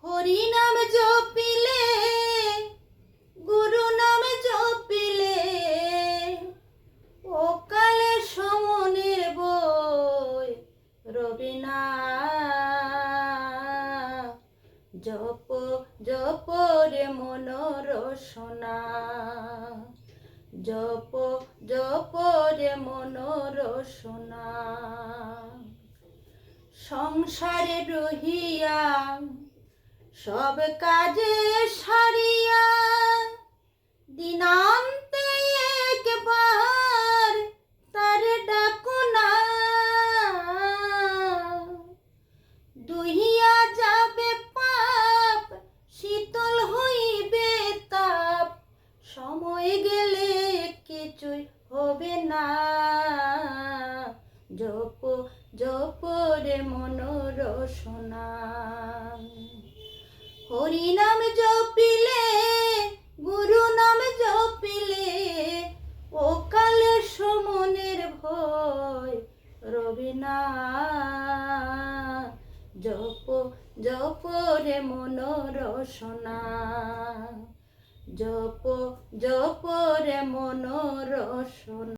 হরি নাম জপিলে গুরু নাম জপিলে ও কালে সমনের বই রবি না। জপ জপ রে মন রসনা, জপ জপ রে মন রসনা। সংসারে রহিয়া সব কাজে সারিয়া দিনান্তে একবার তার ডাকো না। দুহিয়া যাবে পাপ, শীতল হইবে তাপ, সময় গেলে কিছুই হবে না। জপ জপ রে মন রসনা। হরি নাম জপিলে গুরু নাম জপিলে ও কালে সমনের ভয় রবি না। জপ জপ রে মন রসনা, জপ জপ রে মন রসনা।